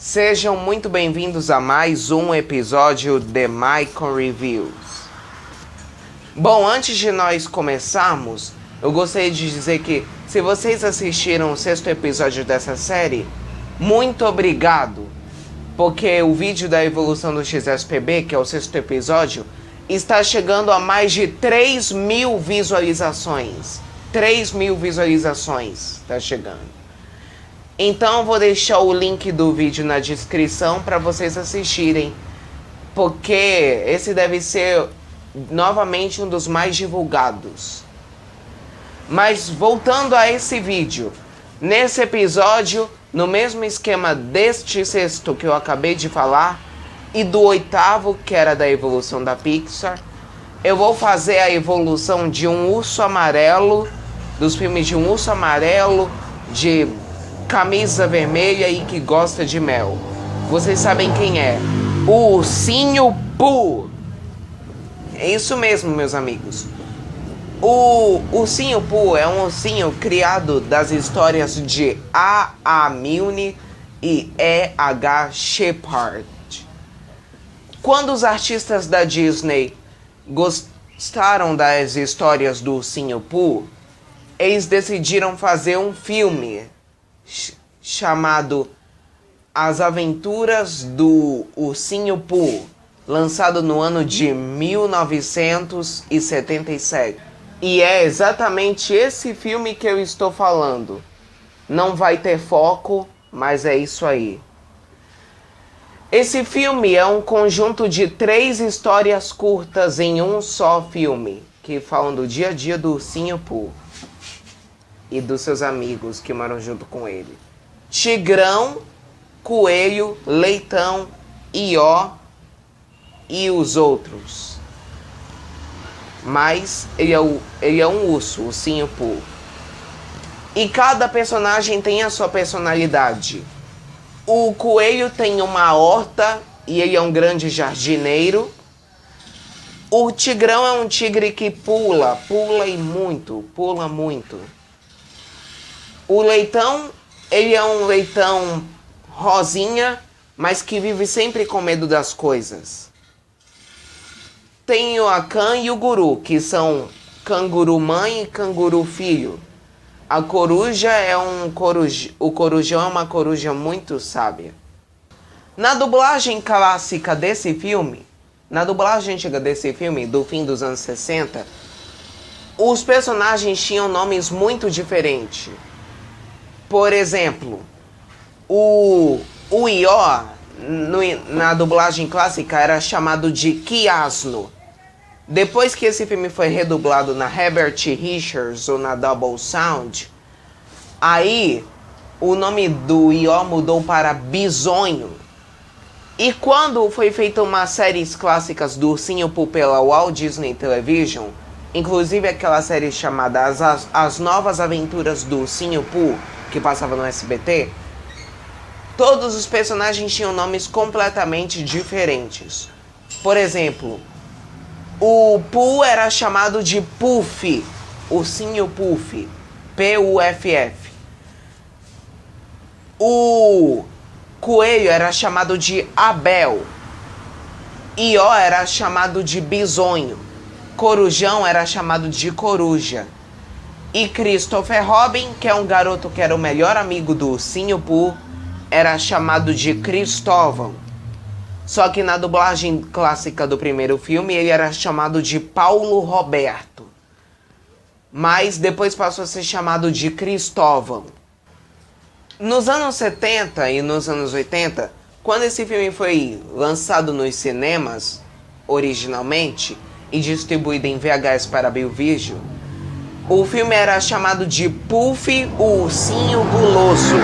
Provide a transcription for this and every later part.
Sejam muito bem-vindos a mais um episódio de Michael Reviews. Bom, antes de nós começarmos, eu gostaria de dizer que se vocês assistiram o 6º episódio dessa série, muito obrigado, porque o vídeo da evolução do XSPB, que é o 6º episódio, está chegando a mais de 3.000 visualizações. 3.000 visualizações está chegando. Então eu vou deixar o link do vídeo na descrição para vocês assistirem, porque esse deve ser novamente um dos mais divulgados. Mas voltando a esse vídeo, nesse episódio, no mesmo esquema deste 6º que eu acabei de falar e do 8º, que era da evolução da Pixar, eu vou fazer a evolução de um urso amarelo, dos filmes de um urso amarelo, de camisa vermelha e que gosta de mel. Vocês sabem quem é? O Ursinho Pooh. É isso mesmo, meus amigos. O Ursinho Pooh é um ursinho criado das histórias de A. Milne e E.H. Shepard. Quando os artistas da Disney gostaram das histórias do Ursinho Pooh, eles decidiram fazer um filme chamado As Aventuras do Ursinho Pooh, lançado no ano de 1977. E é exatamente esse filme que eu estou falando. Não vai ter foco, mas é isso aí. Esse filme é um conjunto de 3 histórias curtas em um só filme, que falam do dia a dia do Ursinho Pooh e dos seus amigos que moram junto com ele. Tigrão, Coelho, Leitão, Ió e os outros. Mas ele é um urso, o Ursinho Pooh. E cada personagem tem a sua personalidade. O Coelho tem uma horta e ele é um grande jardineiro. O Tigrão é um tigre que pula muito. O Leitão, ele é um leitão rosinha, mas que vive sempre com medo das coisas. Tem o Akan e o Guru, que são canguru mãe e canguru filho. A coruja é o corujão é uma coruja muito sábia. Na dublagem clássica desse filme, na dublagem antiga desse filme, do fim dos anos 60, os personagens tinham nomes muito diferentes. Por exemplo, o Ió, na dublagem clássica, era chamado de Quiasno. Depois que esse filme foi redublado na Herbert Richards ou na Double Sound, aí o nome do Ió mudou para Bisonho. E quando foi feita uma série clássicas do Ursinho Pooh pela Walt Disney Television, inclusive aquela série chamada As Novas Aventuras do Ursinho Pooh, que passava no SBT, todos os personagens tinham nomes completamente diferentes. Por exemplo, o Pooh era chamado de Puff, Ursinho Puff, Puff. O Coelho era chamado de Abel. Ió era chamado de Bisonho. Corujão era chamado de Coruja. E Christopher Robin, que é um garoto que era o melhor amigo do Ursinho Pooh, era chamado de Cristóvão. Só que na dublagem clássica do primeiro filme, ele era chamado de Paulo Roberto. Mas depois passou a ser chamado de Cristóvão. Nos anos 70 e nos anos 80, quando esse filme foi lançado nos cinemas, originalmente, e distribuído em VHS para Biovideo, o filme era chamado de Puff, o Ursinho Guloso.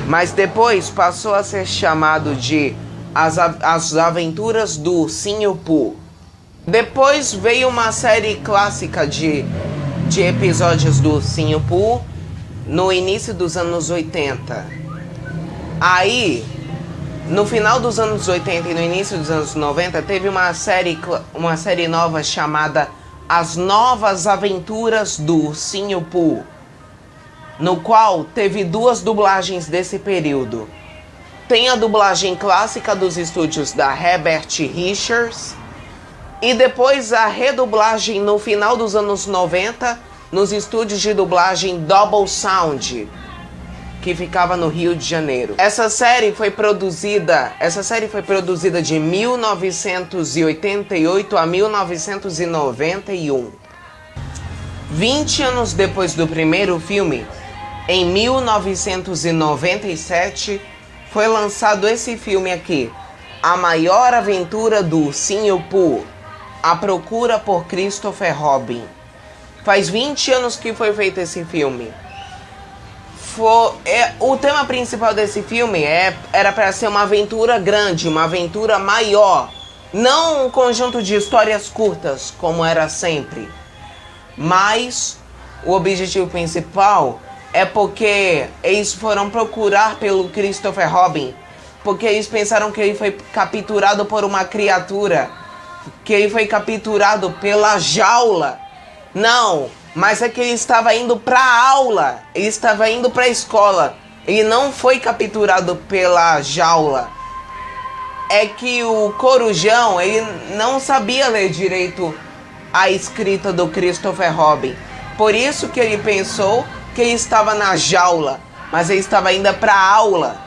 Mas depois passou a ser chamado de As Aventuras do Ursinho Pooh. Depois veio uma série clássica de episódios do Ursinho Pooh no início dos anos 80. Aí, no final dos anos 80 e no início dos anos 90, teve uma série nova chamada As Novas Aventuras do Ursinho Pooh, no qual teve 2 dublagens desse período. tem a dublagem clássica dos estúdios da Herbert Richards e depois a redublagem no final dos anos 90 nos estúdios de dublagem Double Sound, que ficava no Rio de Janeiro. Essa série foi produzida de 1988 a 1991. 20 anos depois do primeiro filme, em 1997, foi lançado esse filme aqui, A Maior Aventura do Ursinho Pooh, A Procura por Christopher Robin. Faz 20 anos que foi feito esse filme. O tema principal desse filme era para ser uma aventura grande, uma aventura maior. Não um conjunto de histórias curtas, como era sempre. Mas o objetivo principal é porque eles foram procurar pelo Christopher Robin. Porque eles pensaram que ele foi capturado por uma criatura. Que ele foi capturado pela jaula. Não, mas é que ele estava indo para a aula, ele estava indo para a escola. Ele não foi capturado pela jaula. É que o Corujão, ele não sabia ler direito a escrita do Christopher Robin. Por isso que ele pensou que ele estava na jaula, mas ele estava indo para a aula.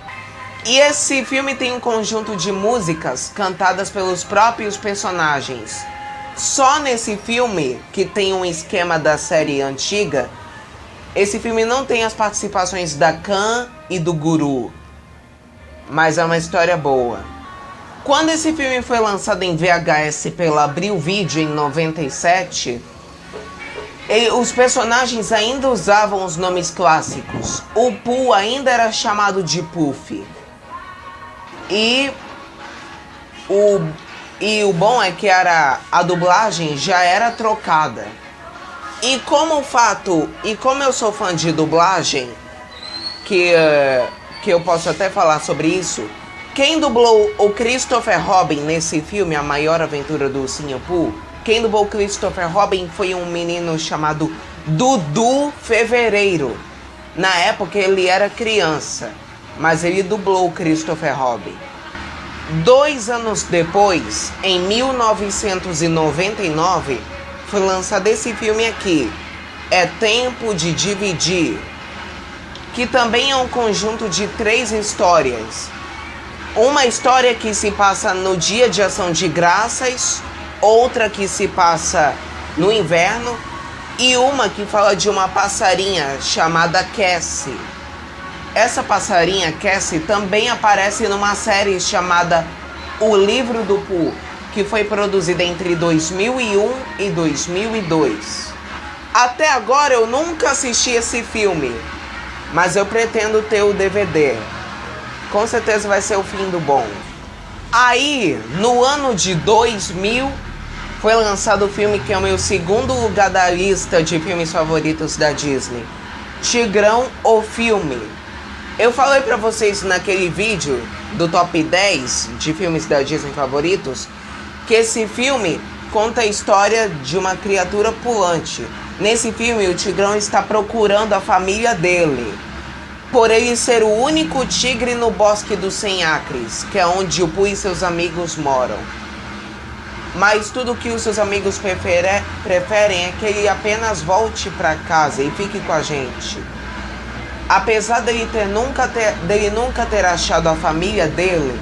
E esse filme tem um conjunto de músicas cantadas pelos próprios personagens. Só nesse filme, que tem um esquema da série antiga, esse filme não tem as participações da Khan e do Guru. Mas é uma história boa. Quando esse filme foi lançado em VHS pela Abril Video em 97, os personagens ainda usavam os nomes clássicos. O Pooh ainda era chamado de Puff. E o bom é que a dublagem já era trocada. E como eu sou fã de dublagem, que eu posso até falar sobre isso, quem dublou o Christopher Robin nesse filme, A Maior Aventura do Ursinho Pooh, quem dublou o Christopher Robin foi um menino chamado Dudu Fevereiro. Na época ele era criança, mas ele dublou o Christopher Robin. 2 anos depois, em 1999, foi lançado esse filme aqui, É Tempo de Dividir, que também é um conjunto de 3 histórias. Uma história que se passa no Dia de Ação de Graças, outra que se passa no inverno e uma que fala de uma passarinha chamada Cassie. Essa passarinha, Cassie, também aparece numa série chamada O Livro do Pooh, que foi produzida entre 2001 e 2002. Até agora eu nunca assisti esse filme, mas eu pretendo ter o DVD. Com certeza vai ser o fim do bom. Aí, no ano de 2000, foi lançado o filme que é o meu segundo lugar da lista de filmes favoritos da Disney, Tigrão, o Filme. Eu falei pra vocês naquele vídeo do top 10 de filmes da Disney favoritos que esse filme conta a história de uma criatura pulante. Nesse filme, o Tigrão está procurando a família dele, por ele ser o único tigre no Bosque dos 100 Acres, que é onde o Pooh e seus amigos moram. Mas tudo que os seus amigos preferem é que ele apenas volte pra casa e fique com a gente. Apesar dele nunca ter achado a família dele,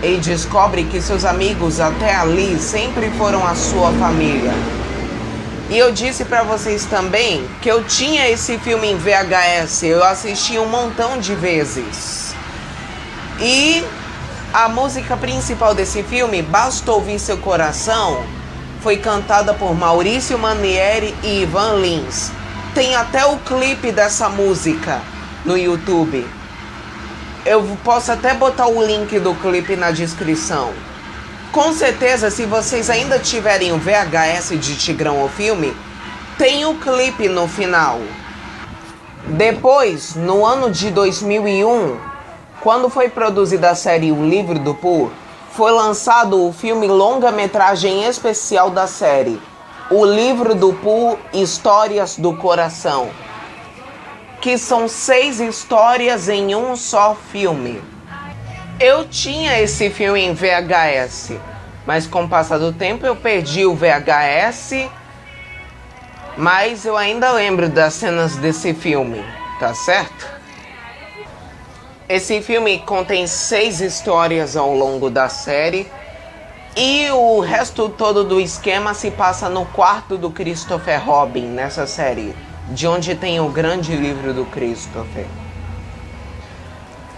ele descobre que seus amigos até ali sempre foram a sua família. E eu disse pra vocês também que eu tinha esse filme em VHS, eu assisti um montão de vezes. E a música principal desse filme, Basta Ouvir Seu Coração, foi cantada por Maurício Manieri e Ivan Lins. Tem até o clipe dessa música no YouTube. Eu posso até botar o link do clipe na descrição. Com certeza, se vocês ainda tiverem o VHS de Tigrão o Filme, tem o clipe no final. Depois, no ano de 2001, quando foi produzida a série O Livro do Pooh, foi lançado o filme longa-metragem especial da série, O Livro do Pooh, Histórias do Coração, que são 6 histórias em um só filme. Eu tinha esse filme em VHS, mas com o passar do tempo eu perdi o VHS, mas eu ainda lembro das cenas desse filme, tá certo? Esse filme contém 6 histórias ao longo da série e o resto todo do esquema se passa no quarto do Christopher Robin nessa série, de onde tem o grande livro do Christopher.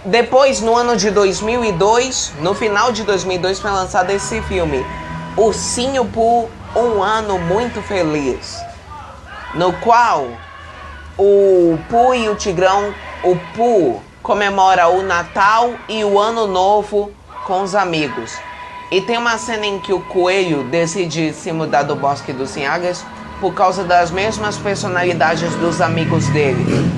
Depois, no ano de 2002, no final de 2002, foi lançado esse filme, Ursinho Pooh, Um Ano Muito Feliz, no qual o Pooh e o Tigrão, o Pooh comemora o Natal e o Ano Novo com os amigos. E tem uma cena em que o coelho decide se mudar do Bosque dos Sinhagres por causa das mesmas personalidades dos amigos dele,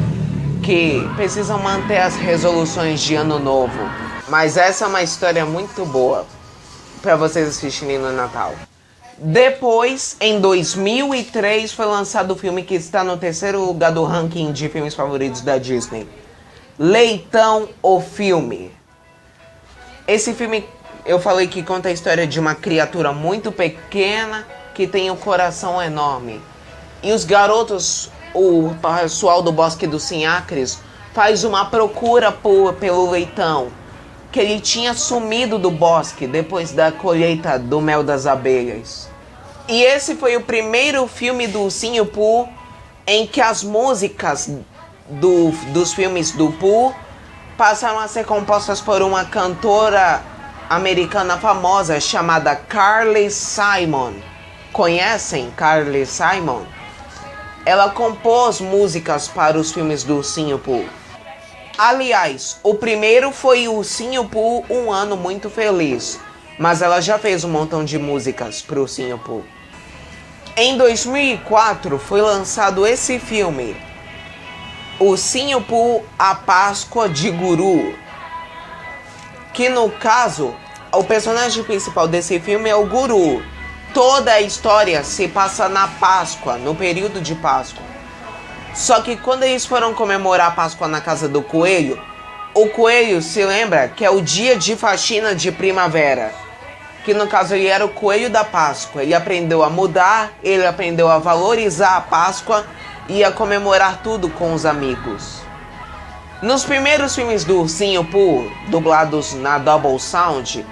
que precisam manter as resoluções de Ano Novo. Mas essa é uma história muito boa para vocês assistirem no Natal. Depois, em 2003, foi lançado o filme que está no 3º lugar do ranking de filmes favoritos da Disney, Leitão, o Filme. Esse filme, eu falei que conta a história de uma criatura muito pequena que tem um coração enorme. E os garotos, o pessoal do Bosque dos Sinhacres, faz uma procura pelo leitão, que ele tinha sumido do bosque depois da colheita do mel das abelhas. E esse foi o primeiro filme do Ursinho Pooh em que as músicas dos filmes do Pooh passaram a ser compostas por uma cantora americana famosa chamada Carly Simon. Conhecem Carly Simon? Ela compôs músicas para os filmes do Ursinho Pooh. Aliás, o primeiro foi o Ursinho Pooh, Um Ano Muito Feliz, mas ela já fez um montão de músicas para o Ursinho Pooh. Em 2004 foi lançado esse filme, Ursinho Pooh, A Páscoa de Guru, que no caso, o personagem principal desse filme é o Guru. Toda a história se passa na Páscoa, no período de Páscoa. Só que quando eles foram comemorar a Páscoa na casa do coelho, o coelho se lembra que é o dia de faxina de primavera. Que no caso ele era o coelho da Páscoa. Ele aprendeu a mudar, ele aprendeu a valorizar a Páscoa e a comemorar tudo com os amigos. Nos primeiros filmes do Ursinho Pooh, dublados na Double Sound,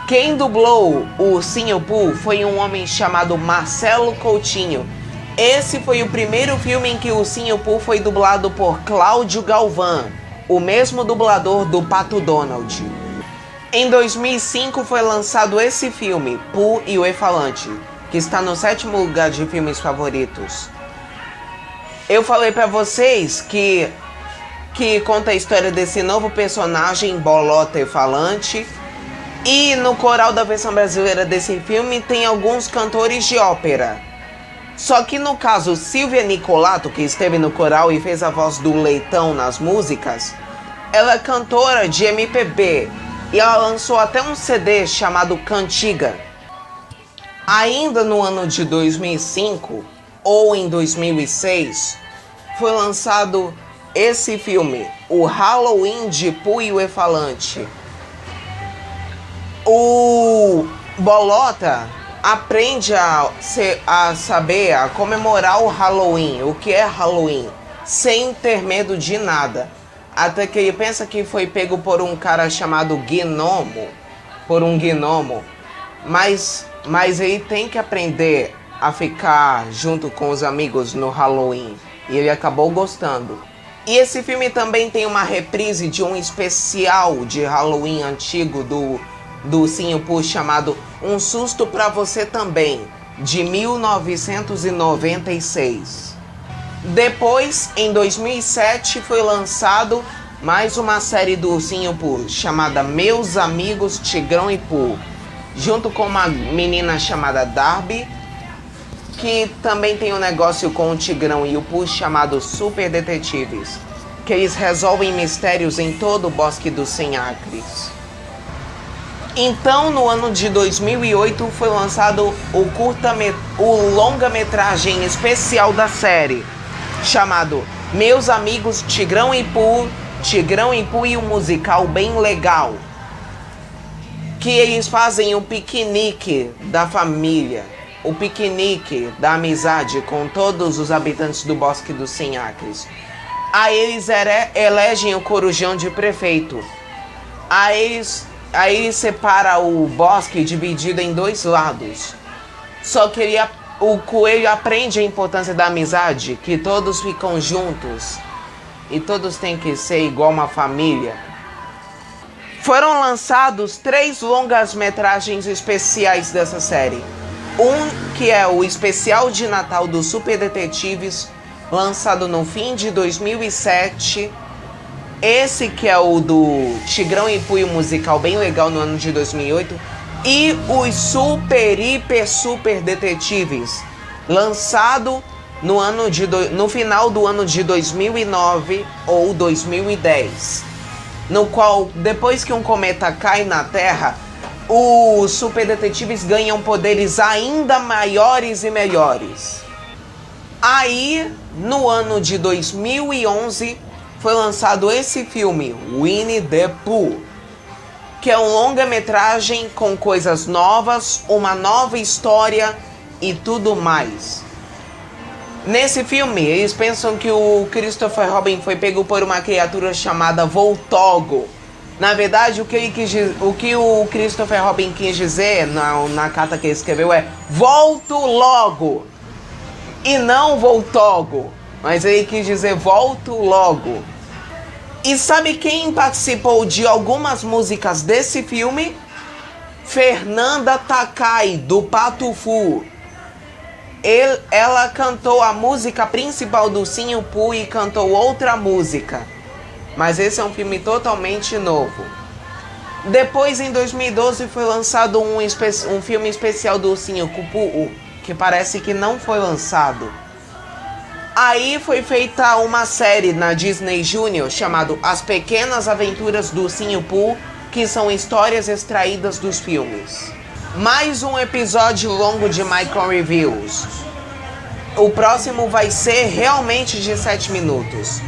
quem dublou o Ursinho Pooh foi um homem chamado Marcelo Coutinho. Esse foi o primeiro filme em que o Ursinho Pooh foi dublado por Cláudio Galvão, o mesmo dublador do Pato Donald. Em 2005 foi lançado esse filme, Pooh e o Elefante, que está no 7º lugar de filmes favoritos. Eu falei pra vocês que conta a história desse novo personagem, Bolota e Falante. E no coral da versão brasileira desse filme tem alguns cantores de ópera. Só que no caso, Silvia Nicolato, que esteve no coral e fez a voz do Leitão nas músicas, ela é cantora de MPB e ela lançou até um CD chamado Cantiga. Ainda no ano de 2005 ou em 2006, foi lançado esse filme, o Halloween de Pooh e o Elefante. O Bolota aprende a saber, a comemorar o Halloween, o que é Halloween, sem ter medo de nada. Até que ele pensa que foi pego por um cara chamado Gnomo, mas ele tem que aprender a ficar junto com os amigos no Halloween, e ele acabou gostando. E esse filme também tem uma reprise de um especial de Halloween antigo do Ursinho Pooh chamado Um Susto Pra Você Também, de 1996. Depois, em 2007, foi lançado mais uma série do Ursinho Pooh chamada Meus Amigos Tigrão e Pooh, junto com uma menina chamada Darby, que também tem um negócio com o Tigrão e o Pooh chamado Super Detetives, que eles resolvem mistérios em todo o Bosque dos Sinhacres. Então, no ano de 2008, foi lançado o longa-metragem especial da série, chamado Meus Amigos Tigrão e Pooh e um musical bem legal, que eles fazem o piquenique da família, o piquenique da amizade com todos os habitantes do Bosque dos 100 Acres. Aí eles elegem o Corujão de prefeito. Aí eles separam o bosque dividido em 2 lados. Só que o coelho aprende a importância da amizade, que todos ficam juntos e todos têm que ser igual uma família. Foram lançados 3 longas-metragens especiais dessa série. Um que é o especial de Natal dos Super Detetives, lançado no fim de 2007. Esse que é o do Tigrão e Puio musical, bem legal, no ano de 2008. E os Super Detetives, lançado no final do ano de 2009 ou 2010. No qual, depois que um cometa cai na Terra, os Super Detetives ganham poderes ainda maiores e melhores. Aí, no ano de 2011, foi lançado esse filme, Winnie the Pooh, que é um longa-metragem com coisas novas, uma nova história e tudo mais. Nesse filme, eles pensam que o Christopher Robin foi pego por uma criatura chamada Voltogo. Na verdade, o que o Christopher Robin quis dizer na carta que ele escreveu é "volto logo", e não Voltogo, mas ele quis dizer "volto logo". E sabe quem participou de algumas músicas desse filme? Fernanda Takai, do Patufu. Ela cantou a música principal do Ursinho Pooh e cantou outra música. Mas esse é um filme totalmente novo. Depois, em 2012, foi lançado um filme especial do Ursinho Pooh, que parece que não foi lançado. Aí foi feita uma série na Disney Junior chamada As Pequenas Aventuras do Ursinho Pooh, que são histórias extraídas dos filmes. Mais um episódio longo de Mycon Reviews. O próximo vai ser realmente de 7 minutos.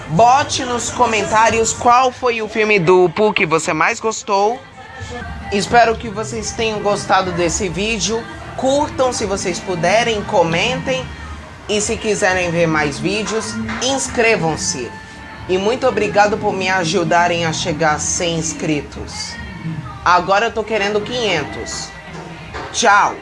Bote nos comentários qual foi o filme do Pooh que você mais gostou. Espero que vocês tenham gostado desse vídeo. Curtam se vocês puderem, comentem. E se quiserem ver mais vídeos, inscrevam-se. E muito obrigado por me ajudarem a chegar a 100 inscritos. Agora eu tô querendo 500. Tchau!